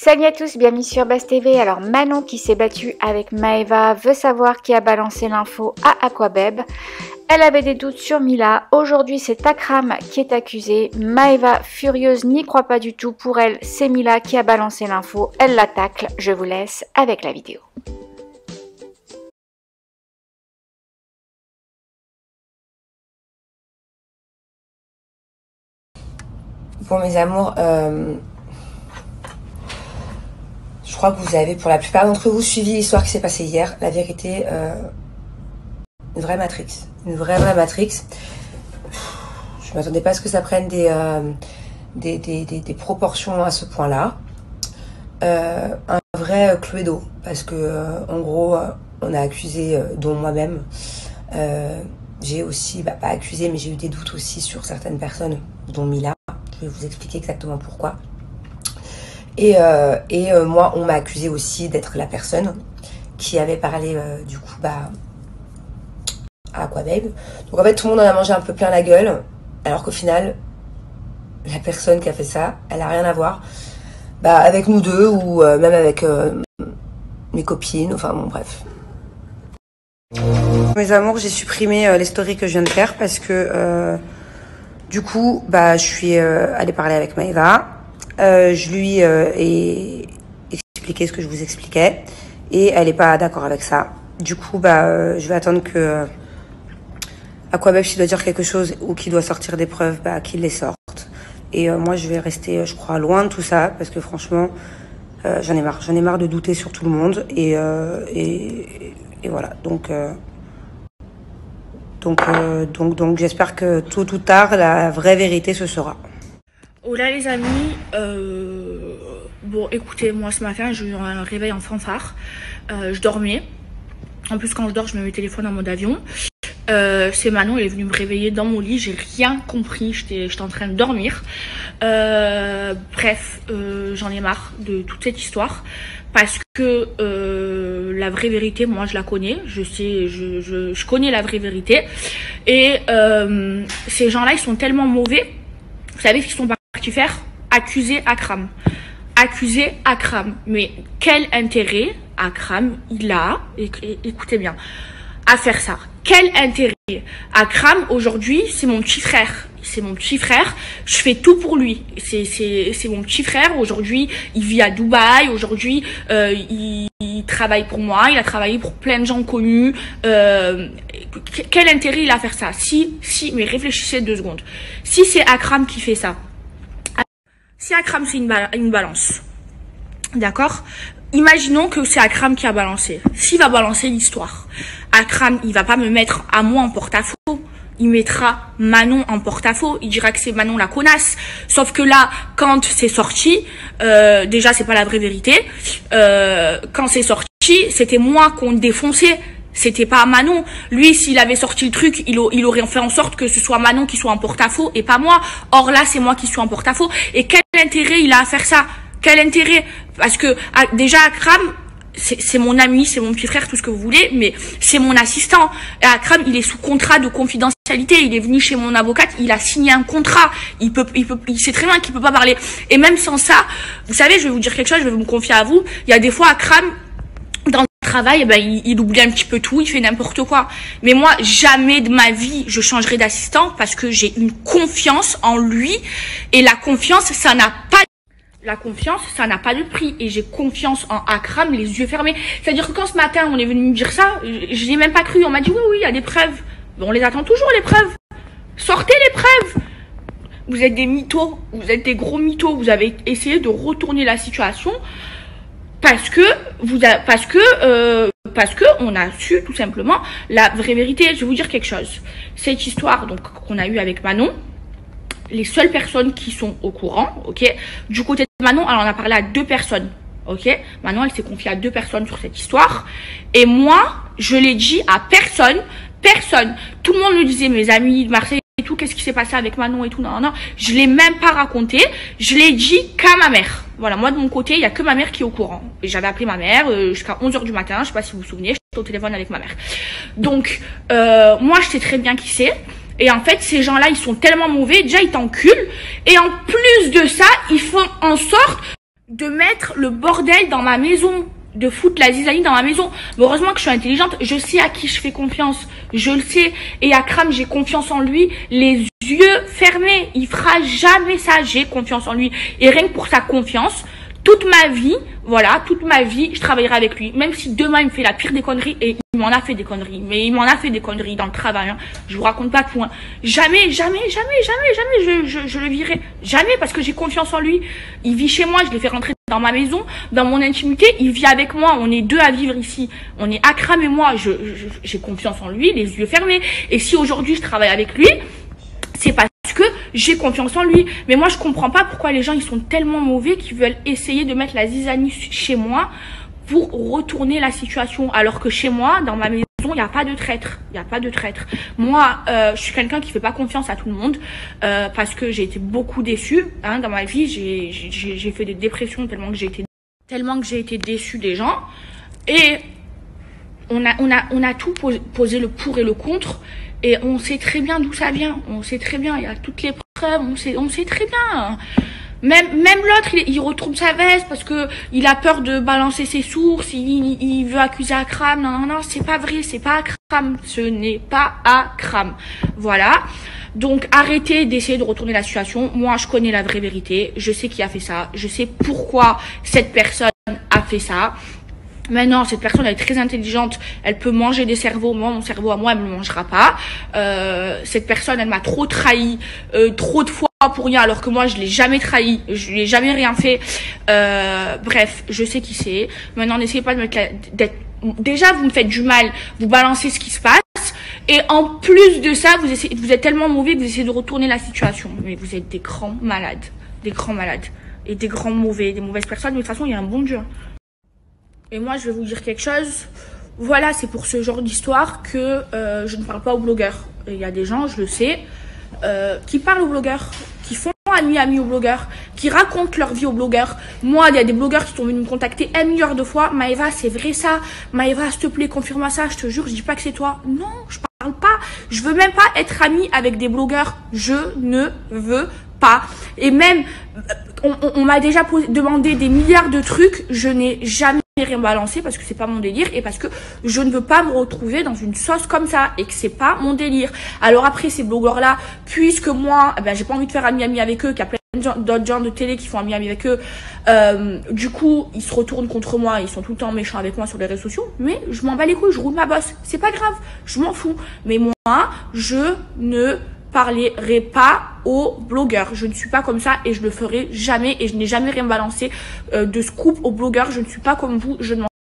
Salut à tous, bienvenue sur Buzz TV. Alors Manon qui s'est battue avec Maeva veut savoir qui a balancé l'info à Aquabeb. Elle avait des doutes sur Mila. Aujourd'hui c'est Akram qui est accusé. Maeva, furieuse, n'y croit pas du tout. Pour elle, c'est Mila qui a balancé l'info. Elle la tacle. Je vous laisse avec la vidéo. Pour mes amours, je crois que vous avez, pour la plupart d'entre vous, suivi l'histoire qui s'est passée hier. La vérité, une vraie Matrix. Une vraie Matrix. Je ne m'attendais pas à ce que ça prenne des proportions à ce point-là. Un vrai Cluedo. Parce que, en gros, on a accusé, dont moi-même, j'ai aussi, pas accusé, mais j'ai eu des doutes aussi sur certaines personnes, dont Mila. Je vais vous expliquer exactement pourquoi. Et moi, on m'a accusé aussi d'être la personne qui avait parlé du coup à Aquabeb. Donc en fait, tout le monde en a mangé un peu plein la gueule, alors qu'au final, la personne qui a fait ça, elle a rien à voir avec nous deux ou même avec mes copines. Enfin bon, bref. Mes amours, j'ai supprimé les stories que je viens de faire parce que du coup, je suis allée parler avec Maeva. Je lui ai expliqué ce que je vous expliquais et elle n'est pas d'accord avec ça. Du coup, je vais attendre que Aquabeb, s'il doit dire quelque chose ou qu'il doit sortir des preuves, qu'il les sorte. Et moi, je vais rester, je crois, loin de tout ça parce que franchement, j'en ai marre. J'en ai marre de douter sur tout le monde et voilà. Donc, j'espère que tôt ou tard, la vraie vérité se saura. Hola les amis, bon écoutez, moi ce matin j'ai eu un réveil en fanfare, je dormais, en plus quand je dors je mets mes téléphones en mode avion, c'est Manon, elle est venue me réveiller dans mon lit, j'ai rien compris, j'étais en train de dormir, bref, j'en ai marre de toute cette histoire, parce que la vraie vérité, moi je la connais, je connais la vraie vérité, et ces gens-là ils sont tellement mauvais, vous savez ce qu'ils sont partis faire? Accuser Akram. Accuser Akram. Mais quel intérêt Akram il a, écoutez bien, à faire ça? Quel intérêt? Akram aujourd'hui c'est mon petit frère. C'est mon petit frère, je fais tout pour lui. C'est mon petit frère. Aujourd'hui, il vit à Dubaï. Aujourd'hui, il travaille pour moi. Il a travaillé pour plein de gens connus. Quel intérêt il a à faire ça? Si, mais réfléchissez 2 secondes. Si c'est Akram qui fait ça, si Akram c'est une balance, d'accord? Imaginons que c'est Akram qui a balancé. S'il va balancer l'histoire, Akram, il va pas me mettre à moi en porte-à-faux. Il mettra Manon en porte-à-faux, il dira que c'est Manon la connasse. Sauf que là, quand c'est sorti, déjà c'est pas la vraie vérité. Quand c'est sorti, c'était moi qu'on défonçait, c'était pas Manon. Lui, s'il avait sorti le truc, il aurait fait en sorte que ce soit Manon qui soit en porte-à-faux et pas moi. Or là, c'est moi qui suis en porte-à-faux. Et quel intérêt il a à faire ça? Quel intérêt? Parce que déjà Akram, c'est mon ami, c'est mon petit frère, tout ce que vous voulez, mais c'est mon assistant. Et Akram, il est sous contrat de confidentialité. Il est venu chez mon avocate, il a signé un contrat. Il sait très bien qu'il peut pas parler. Et même sans ça, vous savez, je vais vous dire quelque chose, je vais me confier à vous. Il y a des fois, Akram, dans le travail, il oublie un petit peu tout, il fait n'importe quoi. Mais moi, jamais de ma vie, je changerai d'assistant parce que j'ai une confiance en lui. Et la confiance, ça n'a pas de prix et j'ai confiance en Akram les yeux fermés. C'est-à-dire que quand ce matin on est venu me dire ça, je n'ai même pas cru. On m'a dit oui, il y a des preuves. Bon, on les attend toujours les preuves. Sortez les preuves. Vous êtes des mythos, vous êtes des gros mythos. Vous avez essayé de retourner la situation parce que on a su tout simplement la vraie vérité. Je vais vous dire quelque chose. Cette histoire donc qu'on a eue avec Manon, les seules personnes qui sont au courant, ok, du côté de Manon, alors on a parlé à 2 personnes, ok, Manon elle s'est confiée à 2 personnes sur cette histoire, et moi, je l'ai dit à personne, tout le monde me disait, mes amis de Marseille et tout, qu'est-ce qui s'est passé avec Manon et tout, non, je l'ai même pas raconté, je l'ai dit qu'à ma mère, voilà, moi de mon côté, il y a que ma mère qui est au courant, et j'avais appelé ma mère jusqu'à 11h du matin, je sais pas si vous vous souvenez, j'étais au téléphone avec ma mère, donc, moi je sais très bien qui c'est. Et en fait, ces gens-là, ils sont tellement mauvais, déjà ils t'enculent. Et en plus de ça, ils font en sorte de mettre le bordel dans ma maison, de foutre la zizanie dans ma maison. Mais heureusement que je suis intelligente, je sais à qui je fais confiance, je le sais. Et Akram, j'ai confiance en lui, les yeux fermés, il fera jamais ça, j'ai confiance en lui. Et rien que pour sa confiance, toute ma vie, voilà, toute ma vie, je travaillerai avec lui. Même si demain, il me fait la pire des conneries, et il m'en a fait des conneries, mais il m'en a fait des conneries dans le travail, hein. Je vous raconte pas tout, hein. Jamais, je le virai. Jamais, parce que j'ai confiance en lui. Il vit chez moi, je l'ai fait rentrer dans ma maison, dans mon intimité, il vit avec moi. On est deux à vivre ici. On est Akram et moi. J'ai confiance en lui, les yeux fermés. Et si aujourd'hui, je travaille avec lui, c'est parce que j'ai confiance en lui. Mais moi, je comprends pas pourquoi les gens, ils sont tellement mauvais qu'ils veulent essayer de mettre la zizanie chez moi pour retourner la situation. Alors que chez moi, dans ma maison, il n'y a pas de traître. Il n'y a pas de traître. Moi, je suis quelqu'un qui fait pas confiance à tout le monde parce que j'ai été beaucoup déçue. Hein, dans ma vie, j'ai fait des dépressions tellement que j'ai été déçue des gens. Et on a tout posé le pour et le contre. Et on sait très bien d'où ça vient. On sait très bien. Il y a toutes les preuves. On sait très bien. Même l'autre, il retourne sa veste parce que il a peur de balancer ses sources. Il veut accuser Akram. Non, c'est pas vrai. C'est pas Akram. Ce n'est pas Akram. Voilà. Donc, arrêtez d'essayer de retourner la situation. Moi, je connais la vraie vérité. Je sais qui a fait ça. Je sais pourquoi cette personne a fait ça. Maintenant, cette personne, elle est très intelligente. Elle peut manger des cerveaux. Moi, mon cerveau à moi, elle me le mangera pas. Cette personne, elle m'a trop trahi, trop de fois pour rien, alors que moi, je l'ai jamais trahi. Je lui ai jamais rien fait. Bref, je sais qui c'est. Maintenant, n'essayez pas de mettre déjà, vous me faites du mal. Vous balancez ce qui se passe. Et en plus de ça, vous êtes tellement mauvais que vous essayez de retourner la situation. Mais vous êtes des grands malades. Des grands malades. Et des grands mauvais, des mauvaises personnes. Mais de toute façon, il y a un bon Dieu. Et moi, je vais vous dire quelque chose. Voilà, c'est pour ce genre d'histoire que je ne parle pas aux blogueurs. Il y a des gens, je le sais, qui parlent aux blogueurs, qui font ami aux blogueurs, qui racontent leur vie aux blogueurs. Moi, il y a des blogueurs qui sont venus me contacter 1 milliard de fois. Maëva, c'est vrai ça? Maëva, s'il te plaît, confirme-moi ça. Je te jure, je dis pas que c'est toi. Non, je parle pas. Je veux même pas être amie avec des blogueurs. Je ne veux pas. Et même, on m'a déjà demandé des milliards de trucs. Je n'ai jamais rien balancé parce que c'est pas mon délire et parce que je ne veux pas me retrouver dans une sauce comme ça et que c'est pas mon délire. Alors après, ces blogueurs là, puisque moi j'ai pas envie de faire ami avec eux, qu'il y a plein d'autres gens de télé qui font ami avec eux, du coup ils se retournent contre moi, ils sont tout le temps méchants avec moi sur les réseaux sociaux, mais je m'en bats les couilles, je roule ma bosse, c'est pas grave, je m'en fous. Mais moi, je ne parlerai pas aux blogueurs. Je ne suis pas comme ça et je le ferai jamais et je n'ai jamais rien balancé de scoop aux blogueurs. Je ne suis pas comme vous,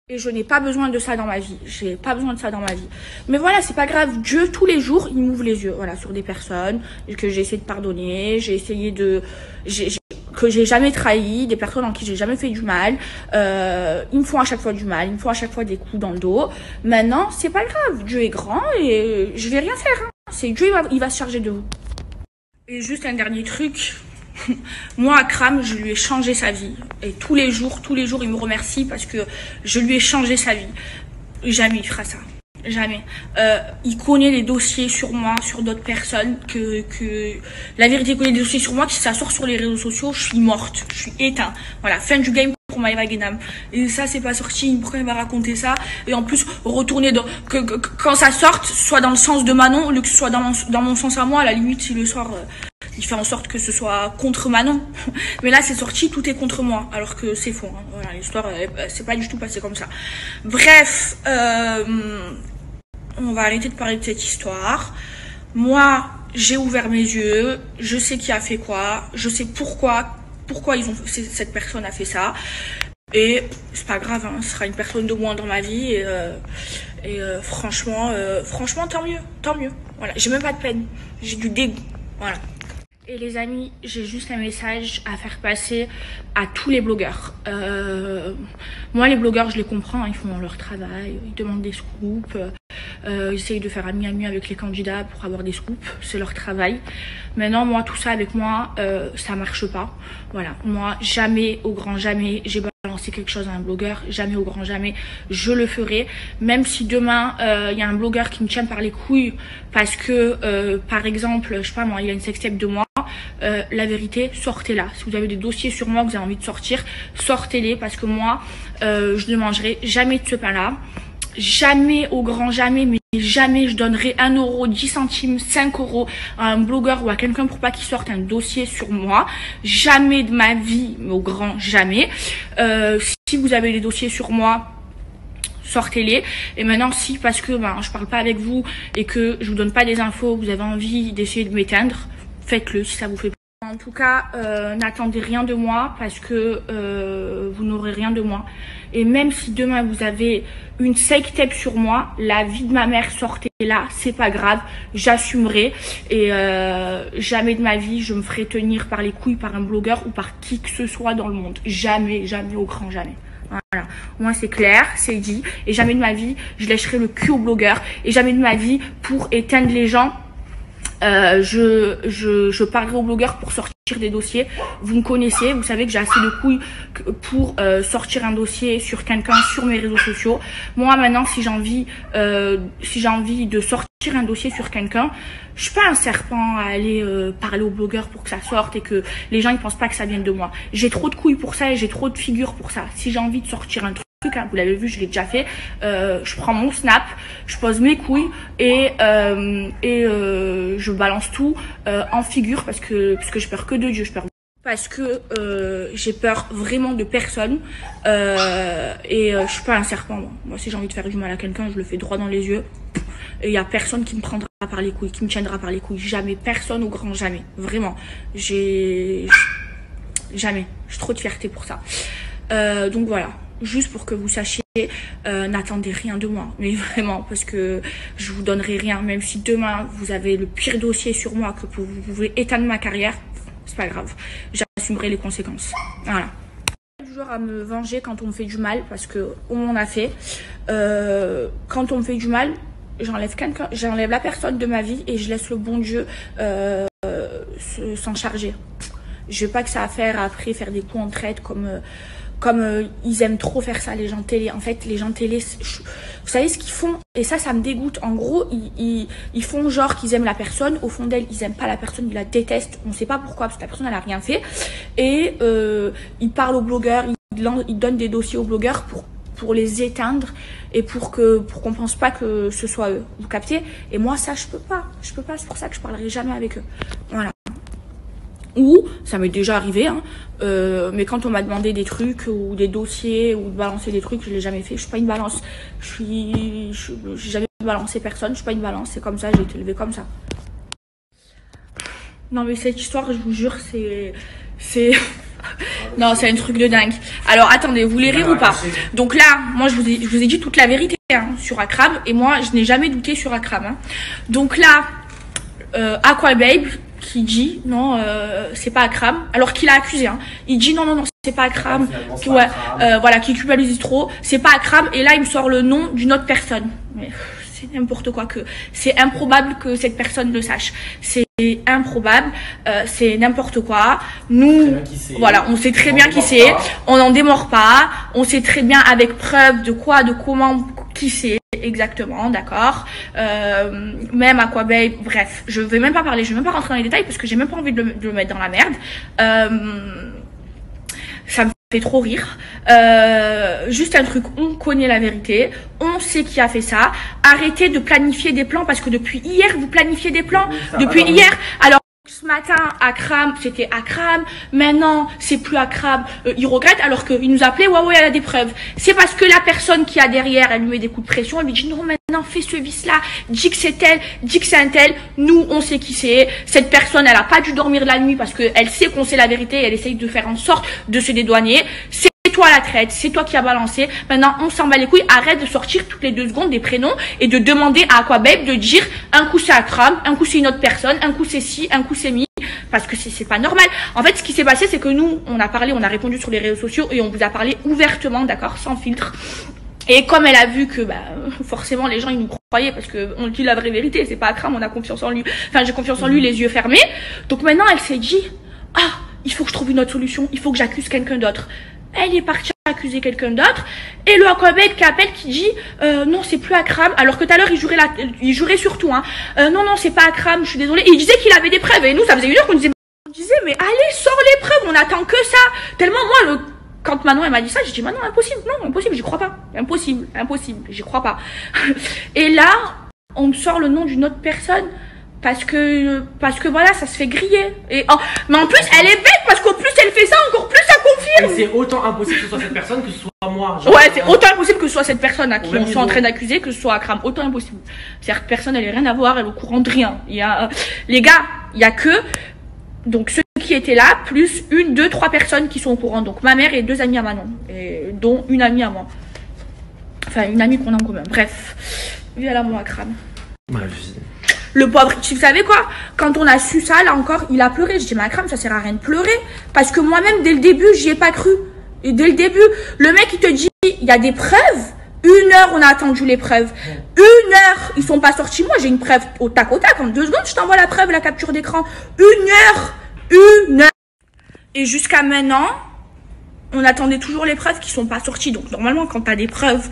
et je n'ai pas besoin de ça dans ma vie. J'ai pas besoin de ça dans ma vie. Mais voilà, c'est pas grave. Dieu, tous les jours, il m'ouvre les yeux. Voilà, sur des personnes que j'ai essayé de pardonner. J'ai essayé que j'ai jamais trahi, des personnes en qui j'ai jamais fait du mal. Ils me font à chaque fois du mal. Ils me font à chaque fois des coups dans le dos. Maintenant, c'est pas grave. Dieu est grand et je vais rien faire. Hein. C'est Dieu, il va se charger de vous. Et juste un dernier truc. Moi, Akram, je lui ai changé sa vie. Et tous les jours, il me remercie parce que je lui ai changé sa vie. Jamais il fera ça. Jamais. Il connaît les dossiers sur moi, sur d'autres personnes. La vérité, il connaît des dossiers sur moi. Si ça sort sur les réseaux sociaux, je suis morte. Je suis éteinte. Voilà, fin du game pour Maëva Guénam. Et ça, c'est pas sorti. Pourquoi il va raconter ça? Et en plus, retourner quand ça sorte, soit dans le sens de Manon, que ce soit dans mon sens à moi. À la limite, si le soir, il fait en sorte que ce soit contre Manon. Mais là, c'est sorti, tout est contre moi. Alors que c'est faux. Hein. Voilà, l'histoire, c'est pas du tout passé comme ça. Bref, on va arrêter de parler de cette histoire. Moi, j'ai ouvert mes yeux. Je sais qui a fait quoi. Je sais pourquoi cette personne a fait ça. Et c'est pas grave, hein, ce sera une personne de moins dans ma vie. Et franchement, tant mieux. Voilà, j'ai même pas de peine. J'ai du dégoût. Voilà. Et les amis, j'ai juste un message à faire passer à tous les blogueurs. Moi, les blogueurs, je les comprends, ils font leur travail, ils demandent des scoops, ils essayent de faire ami avec les candidats pour avoir des scoops, c'est leur travail. Maintenant, moi, tout ça avec moi, ça marche pas. Voilà, moi, jamais, au grand jamais, j'ai balancé quelque chose à un blogueur, jamais au grand jamais, je le ferai. Même si demain, il y a un blogueur qui me tient par les couilles parce que, par exemple, je sais pas moi, il y a une sextape de moi, la vérité, sortez-la. Si vous avez des dossiers sur moi que vous avez envie de sortir, sortez-les, parce que moi, je ne mangerai jamais de ce pain-là. Jamais, au grand jamais, mais jamais je donnerai 1 euro, 10 centimes, 5 euros à un blogueur ou à quelqu'un pour pas qu'il sorte un dossier sur moi. Jamais de ma vie, mais au grand jamais. Si vous avez des dossiers sur moi, sortez-les. Et maintenant, si parce que je parle pas avec vous et que je vous donne pas des infos, vous avez envie d'essayer de m'éteindre, faites-le si ça vous fait plaisir. En tout cas, n'attendez rien de moi, parce que vous n'aurez rien de moi. Et même si demain vous avez une fake tape sur moi, la vie de ma mère, sortez-la, c'est pas grave, j'assumerai. Et jamais de ma vie je me ferai tenir par les couilles par un blogueur ou par qui que ce soit dans le monde. Jamais, jamais, au grand jamais. Voilà, moi c'est clair, c'est dit. Et jamais de ma vie je lècherai le cul au blogueur. Et jamais de ma vie, pour éteindre les gens, je parlerai aux blogueurs pour sortir des dossiers. Vous me connaissez, vous savez que j'ai assez de couilles pour sortir un dossier sur quelqu'un sur mes réseaux sociaux. Moi maintenant, si j'ai envie de sortir un dossier sur quelqu'un, je suis pas un serpent à aller parler aux blogueurs pour que ça sorte et que les gens ils pensent pas que ça vienne de moi. J'ai trop de couilles pour ça et j'ai trop de figure pour ça. Si j'ai envie de sortir un truc, vous l'avez vu, je l'ai déjà fait, je prends mon snap, je pose mes couilles et je balance tout en figure, parce que j'ai peur que de Dieu, j'ai peur vraiment de personne, et je suis pas un serpent. Moi si j'ai envie de faire du mal à quelqu'un, je le fais droit dans les yeux, et il y a personne qui me prendra par les couilles, qui me tiendra par les couilles, jamais, personne, au grand jamais, vraiment, jamais, j'ai trop de fierté pour ça. Donc voilà, juste pour que vous sachiez, n'attendez rien de moi, mais vraiment, parce que je vous donnerai rien. Même si demain vous avez le pire dossier sur moi, que vous pouvez éteindre ma carrière, c'est pas grave, j'assumerai les conséquences. Voilà. Toujours à me venger quand on me fait du mal, parce que on m'en a fait. Quand on me fait du mal, j'enlève la personne de ma vie et je laisse le bon Dieu s'en charger. Je veux pas que ça à faire après, faire des coups en traite comme ils aiment trop faire ça, les gens de télé. En fait, les gens de télé, vous savez ce qu'ils font? Et ça me dégoûte. En gros, ils font genre qu'ils aiment la personne. Au fond d'elle, ils aiment pas la personne, ils la détestent. On sait pas pourquoi, parce que la personne, elle a rien fait. Et ils parlent aux blogueurs, ils donnent des dossiers aux blogueurs pour les éteindre et pour qu'on pense pas que ce soit eux. Vous captez? Et moi, ça, je peux pas. C'est pour ça que je parlerai jamais avec eux. Voilà. Ou, ça m'est déjà arrivé, hein, mais quand on m'a demandé des trucs ou des dossiers ou de balancer des trucs, je l'ai jamais fait. Je suis pas une balance. J'ai jamais balancé personne. Je suis pas une balance. C'est comme ça. J'ai été élevée comme ça. Non mais cette histoire, je vous jure, non, c'est un truc de dingue. Alors attendez, vous voulez rire ou pas? Donc là, moi je vous ai dit toute la vérité sur Akram, et moi je n'ai jamais douté sur Akram. Hein. Donc là, Aquababe qui dit non, c'est pas Akram, alors qu'il a accusé. Hein. Il dit non, c'est pas Akram, voilà, qui culpabilise trop, c'est pas Akram, et là il me sort le nom d'une autre personne. Mais c'est n'importe quoi, c'est improbable que cette personne le sache. C'est improbable, c'est n'importe quoi. Nous, voilà, on sait très bien qui c'est, on n'en démord pas, on sait très bien avec preuve de quoi, de comment, qui c'est exactement, d'accord. Même Aquababe, bref, je vais même pas parler, je vais même pas rentrer dans les détails parce que j'ai même pas envie de le mettre dans la merde. Ça me fait trop rire. Juste un truc, on connaît la vérité, on sait qui a fait ça. Arrêtez de planifier des plans, parce que depuis hier vous planifiez des plans. Depuis hier, alors ce matin Akram, c'était Akram, maintenant c'est plus Akram, il regrette, alors qu'il nous appelait, ouais, elle a des preuves. C'est parce que la personne qui a derrière, elle lui met des coups de pression, elle lui dit non, maintenant fais ce vice là, dis que c'est elle, dis que c'est un tel. Nous on sait qui c'est, cette personne elle a pas dû dormir la nuit parce qu'elle sait qu'on sait la vérité, elle essaye de faire en sorte de se dédouaner. C'est toi la traite, c'est toi qui as balancé. Maintenant on s'en bat les couilles, arrête de sortir toutes les 2 secondes des prénoms et de demander à Aquababe de dire un coup c'est Akram, un coup c'est une autre personne, un coup c'est ci, un coup c'est mi, parce que c'est pas normal. En fait ce qui s'est passé, c'est que nous on a parlé, on a répondu sur les réseaux sociaux et on vous a parlé ouvertement, d'accord, sans filtre. Et comme elle a vu que forcément les gens ils nous croyaient, parce que on dit la vraie vérité, c'est pas Akram, on a confiance en lui, enfin j'ai confiance en lui les yeux fermés. Donc maintenant elle s'est dit il faut que je trouve une autre solution, il faut que j'accuse quelqu'un d'autre. Elle est partie accuser quelqu'un d'autre, et le Aquababe qui appelle, qui dit non c'est plus Akram, alors que tout à l'heure il jurait surtout non c'est pas Akram, je suis désolée, et il disait qu'il avait des preuves, et nous ça faisait 1 heure qu'on disait mais allez, sors les preuves, on attend que ça. Tellement moi, quand Manon elle m'a dit ça, j'ai dit Manon, impossible, non, impossible, j'y crois pas. Impossible, j'y crois pas. Et là, on me sort le nom d'une autre personne. Parce que voilà, ça se fait griller. Mais en plus, elle est bête parce qu'au plus elle fait ça, encore plus ça confirme. C'est autant impossible que ce soit cette personne que ce soit moi. Genre, ouais, c'est autant impossible que ce soit cette personne à qui on soit en train d'accuser que ce soit Akram. Autant impossible. Cette personne, elle n'a rien à voir, elle est au courant de rien. Les gars, il y a que donc ceux qui étaient là, plus 1, 2, 3 personnes qui sont au courant. Donc ma mère et 2 amies à Manon, dont une amie à moi. Enfin, une amie qu'on a en commun. Bref, lui elle a mon Akram. Ma vie. Le pauvre, tu savais quoi? Quand on a su ça, là encore, il a pleuré. Je dis, mais Akram, ça sert à rien de pleurer. Parce que moi-même, dès le début, j'y ai pas cru. Et dès le début, le mec, il te dit, il y a des preuves. 1 heure, on a attendu les preuves. 1 heure, ils sont pas sortis. Moi, j'ai une preuve au tac. En 2 secondes, je t'envoie la preuve, la capture d'écran. 1 heure. Et jusqu'à maintenant, on attendait toujours les preuves qui sont pas sorties. Donc, normalement, quand t'as des preuves,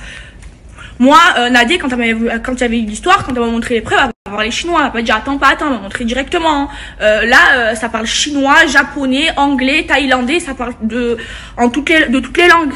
moi, Nadé, quand il y avait eu l'histoire, quand elle m'a montré les preuves, elle va voir les Chinois, elle va pas dire attends, elle m'a montré directement. Là, ça parle chinois, japonais, anglais, thaïlandais, ça parle de toutes les langues.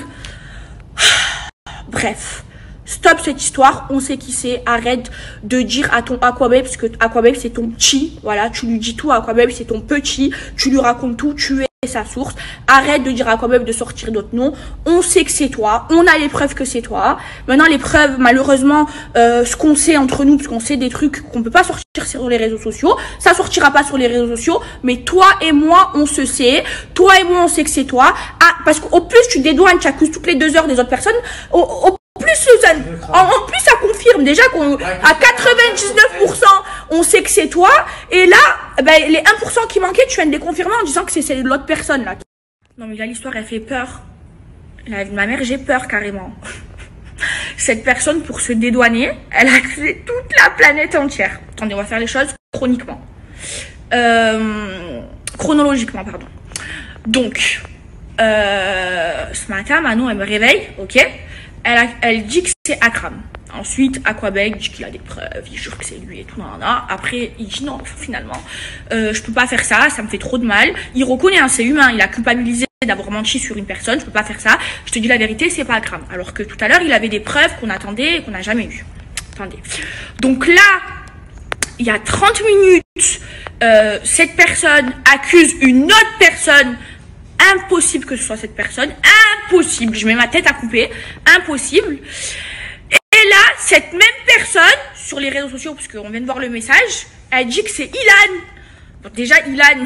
Bref, stop cette histoire, on sait qui c'est, arrête de dire à ton Aquababe, parce que Aquababe c'est ton petit, voilà, tu lui dis tout, Aquababe c'est ton petit, tu lui racontes tout, tu es sa source, arrête de dire à Aquababe de sortir d'autres noms, on sait que c'est toi, on a les preuves que c'est toi, maintenant les preuves, malheureusement, ce qu'on sait entre nous, parce qu'on sait des trucs qu'on peut pas sortir sur les réseaux sociaux, ça sortira pas sur les réseaux sociaux, mais toi et moi, on se sait, toi et moi, on sait que c'est toi, parce qu'au plus tu dédouanes, tu accuses toutes les 2 heures des autres personnes, en plus ça confirme déjà qu'à 99% on sait que c'est toi, et là ben, les 1% qui manquaient tu viens de les confirmer en disant que c'est l'autre personne là. Non mais là l'histoire elle fait peur, ma mère j'ai peur carrément. Cette personne pour se dédouaner elle a accusé toute la planète entière. Attendez, on va faire les choses chronologiquement pardon. Donc ce matin Manon elle me réveille, ok. Elle dit que c'est Akram. Ensuite, Aquababe dit qu'il a des preuves, il jure que c'est lui et tout. Après, il dit non, finalement, je peux pas faire ça, ça me fait trop de mal. Il reconnaît, hein, c'est humain, il a culpabilisé d'avoir menti sur une personne, je peux pas faire ça. Je te dis la vérité, c'est pas Akram. Alors que tout à l'heure, il avait des preuves qu'on attendait et qu'on n'a jamais eues. Attendez. Donc là, il y a 30 minutes, cette personne accuse une autre personne. Impossible que ce soit cette personne, impossible, je mets ma tête à couper, impossible. Et là, cette même personne, sur les réseaux sociaux, parce qu'on vient de voir le message, elle dit que c'est Ilan. Donc déjà, Ilan,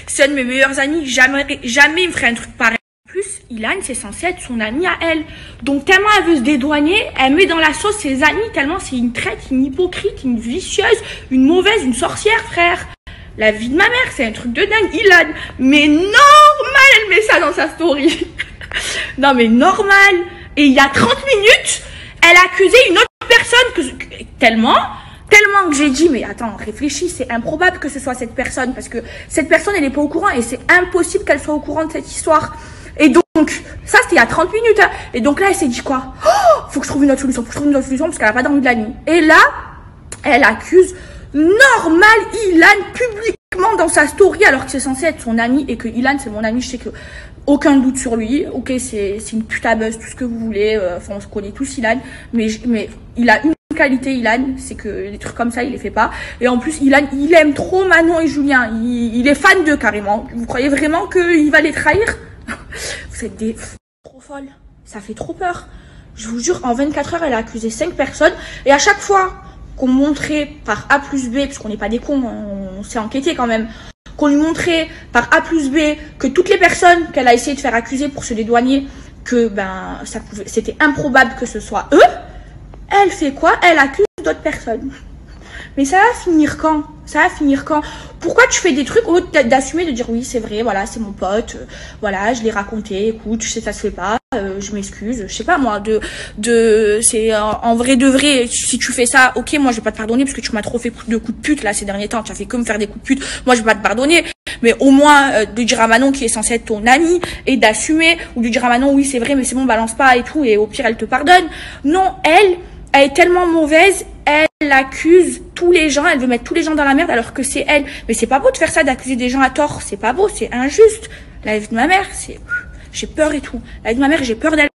c'est un de mes meilleurs amis, jamais il me ferait un truc pareil. En plus, Ilan, c'est censé être son ami à elle. Donc tellement elle veut se dédouaner, elle met dans la sauce ses amis, tellement c'est une traite, une hypocrite, une vicieuse, une mauvaise, une sorcière, frère. La vie de ma mère, c'est un truc de dingue. Ilan, mais normal, elle met ça dans sa story. Non, mais normal. Et il y a 30 minutes, elle a accusé une autre personne tellement que j'ai dit, mais attends, réfléchis, c'est improbable que ce soit cette personne, parce que cette personne, elle n'est pas au courant, et c'est impossible qu'elle soit au courant de cette histoire. Et donc, ça, c'était il y a 30 minutes. Hein. Et donc là, elle s'est dit quoi? Oh, faut que je trouve une autre solution, parce qu'elle n'a pas dormi de la nuit. Et là, elle accuse normal Ilan publiquement dans sa story alors que c'est censé être son ami et que Ilan c'est mon ami, je sais que aucun doute sur lui, ok c'est une putain buzz, tout ce que vous voulez, enfin on se connaît tous Ilan, mais il a une qualité Ilan, c'est que des trucs comme ça il les fait pas, et en plus Ilan il aime trop Manon et Julien, il est fan d'eux carrément, vous croyez vraiment qu'il va les trahir? Vous êtes des trop folles, ça fait trop peur, je vous jure, en 24 heures elle a accusé 5 personnes, et à chaque fois qu'on montrait par A plus B, parce qu'on n'est pas des cons, on s'est enquêté quand même, qu'on lui montrait par A plus B que toutes les personnes qu'elle a essayé de faire accuser pour se dédouaner, que ben c'était improbable que ce soit eux, elle fait quoi? Elle accuse d'autres personnes. Mais ça va finir quand? Ça va finir quand? Pourquoi tu fais des trucs au lieu d'assumer, de dire oui c'est vrai, voilà c'est mon pote, voilà je l'ai raconté, écoute je sais ça se fait pas, je m'excuse, je sais pas moi, c'est en vrai de vrai, si tu fais ça, ok moi je vais pas te pardonner parce que tu m'as trop fait de coups de pute là ces derniers temps, tu as fait que me faire des coups de pute, moi je vais pas te pardonner, mais au moins de dire à Manon qui est censée être ton amie et d'assumer, ou de dire à Manon oui c'est vrai mais c'est bon balance pas et tout, et au pire elle te pardonne. Non, elle est tellement mauvaise, elle elle accuse tous les gens, elle veut mettre tous les gens dans la merde alors que c'est elle. Mais c'est pas beau de faire ça, d'accuser des gens à tort, c'est pas beau, c'est injuste. La vie de ma mère, j'ai peur et tout. La vie de ma mère, j'ai peur d'elle.